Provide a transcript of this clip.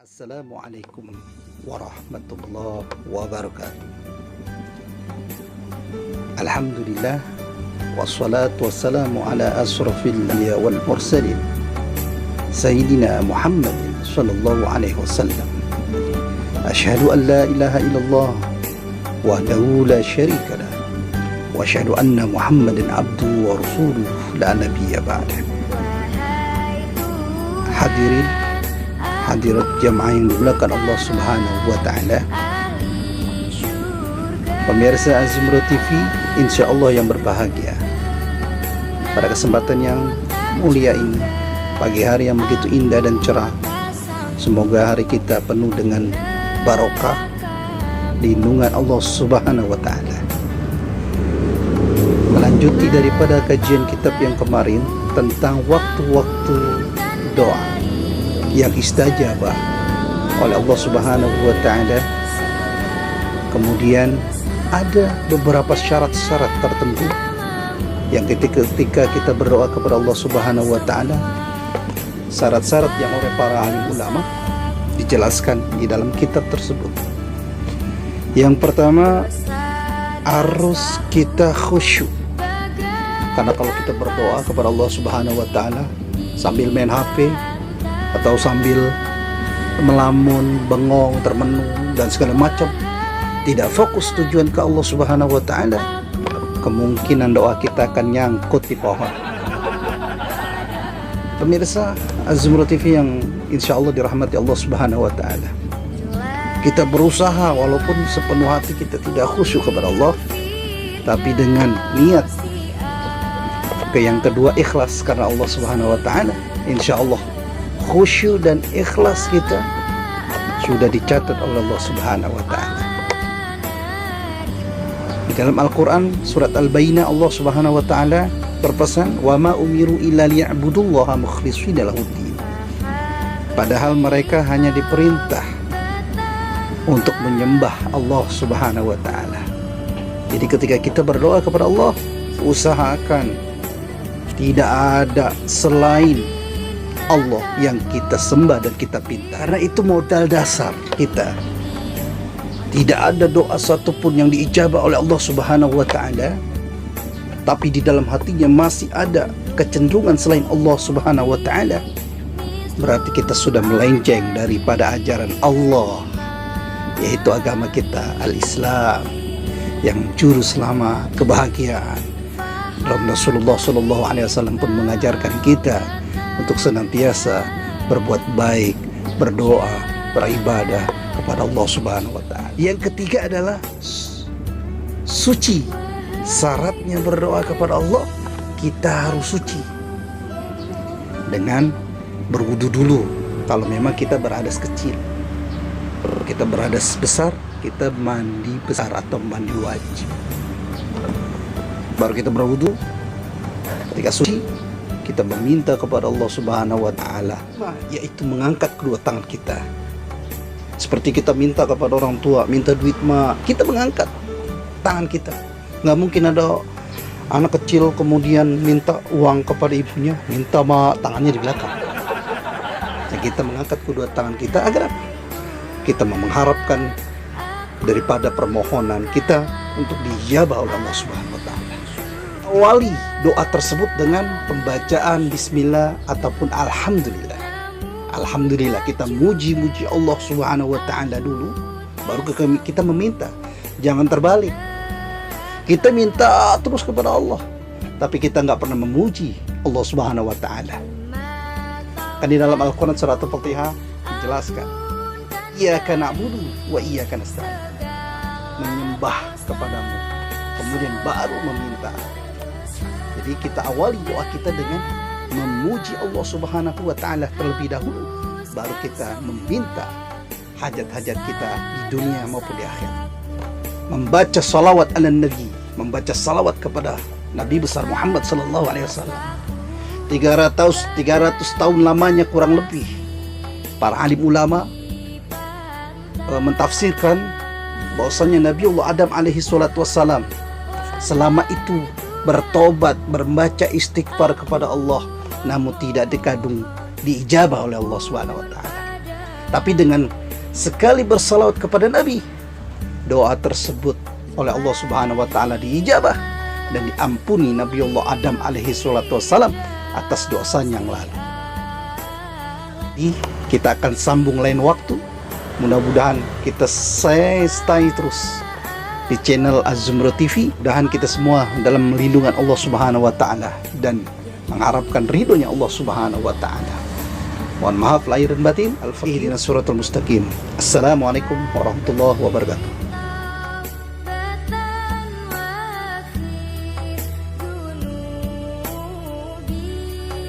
Assalamualaikum warahmatullahi wabarakatuh. Alhamdulillah wassalatu wassalamu ala asrafil anbiya wal mursalin Sayyidina Muhammad sallallahu alaihi wasallam. Asyhadu an la ilaha illallah wahdahu la syarika lah wa asyhadu anna Muhammadan abduhu wa rasuluhu la nabiyya ba'dah. Hadirin hadirat jamaah yang dimuliakan Allah Subhanahu wa taala. Pemirsa Azimro TV, insyaallah yang berbahagia. Pada kesempatan yang mulia ini, pagi hari yang begitu indah dan cerah, semoga hari kita penuh dengan barokah lindungan Allah Subhanahu wa taala. Melanjuti daripada kajian kitab yang kemarin tentang waktu-waktu doa yang istajabah oleh Allah Subhanahu wa taala. Kemudian ada beberapa syarat-syarat tertentu yang ketika kita berdoa kepada Allah Subhanahu wa taala, syarat-syarat yang oleh para alim ulama dijelaskan di dalam kitab tersebut. Yang pertama, harus kita khusyuk. Karena kalau kita berdoa kepada Allah Subhanahu wa taala sambil main HP atau sambil melamun, bengong, termenung dan segala macam, tidak fokus tujuan ke Allah Subhanahu wa taala, kemungkinan doa kita akan nyangkut di pohon. Pemirsa Azimro TV yang insyaallah dirahmati Allah Subhanahu wa taala, kita berusaha walaupun sepenuh hati kita tidak khusyuk kepada Allah, tapi dengan niat yang kedua ikhlas karena Allah Subhanahu wa taala, insyaallah khusyuk dan ikhlas kita sudah dicatat oleh Allah Subhanahu wa taala. Di dalam Al-Qur'an surat Al-Bayyinah, Allah Subhanahu wa taala berpesan, "Wa ma umiru illa liya'budullaha mukhlishina lahuddin." Padahal mereka hanya diperintah untuk menyembah Allah Subhanahu wa taala. Jadi ketika kita berdoa kepada Allah, usahakan tidak ada selain Allah yang kita sembah dan kita pinta, karena itu modal dasar kita. Tidak ada doa satupun yang diijabah oleh Allah Subhanahu wa taala tapi di dalam hatinya masih ada kecenderungan selain Allah Subhanahu wa taala, berarti kita sudah melenceng daripada ajaran Allah, yaitu agama kita Al-Islam yang juru selamat kebahagiaan. Dan Rasulullah sallallahu alaihi wasallam pun mengajarkan kita untuk senantiasa berbuat baik, berdoa, beribadah kepada Allah Subhanahu wa taala. Yang ketiga adalah suci. Syaratnya berdoa kepada Allah, kita harus suci dengan berwudu dulu. Kalau memang kita beradas kecil, kita beradas besar, kita mandi besar atau mandi wajib, baru kita berwudu. Ketika suci, kita meminta kepada Allah Subhanahu wa taala, yaitu mengangkat kedua tangan kita. Seperti kita minta kepada orang tua, minta duit mah, kita mengangkat tangan kita. Nggak mungkin ada anak kecil kemudian minta uang kepada ibunya, minta mah tangannya di belakang. Nah, kita mengangkat kedua tangan kita agar apa? Kita mengharapkan daripada permohonan kita untuk dijabah oleh Allah Subhanahu wa taala. Awali doa tersebut dengan pembacaan bismillah ataupun alhamdulillah. Alhamdulillah, kita muji-muji Allah Subhanahu wa taala dulu, baru kita meminta. Jangan terbalik. Kita minta terus kepada Allah, tapi kita nggak pernah memuji Allah Subhanahu wa taala. Kan di dalam Al-Qur'an surat Al-Fatihah dijelaskan, iyyaka na'budu wa iyyaka nasta'in. Menyembah kepadamu, kemudian baru meminta. Jadi kita awali doa kita dengan memuji Allah Subhanahu wa taala terlebih dahulu, baru kita meminta hajat-hajat kita di dunia maupun di akhirat. Membaca salawat ala nabi, membaca salawat kepada Nabi besar Muhammad sallallahu alaihi wasallam. 300 tahun lamanya kurang lebih para alim ulama mentafsirkan bahwasanya Nabi Allah Adam alaihi salatu wassalam selama itu bertobat, membaca istighfar kepada Allah, namun tidak dikadung diijabah oleh Allah Subhanahu wa taala. Tapi dengan sekali bersalawat kepada Nabi, doa tersebut oleh Allah Subhanahu wa taala diijabah dan diampuni Nabiullah Adam alaihi salatu wassalam atas dosanya yang lalu. Jadi kita akan sambung lain waktu. Mudah-mudahan kita stay terus di channel Az-Zumrah TV. Mudah-mudahan kita semua dalam lindungan Allah Subhanahu wa taala dan mengharapkan ridhonya Allah Subhanahu wa taala. Mohon maaf lahir dan batin. Al-Fatihah suratul mustaqim. Assalamualaikum warahmatullahi wabarakatuh.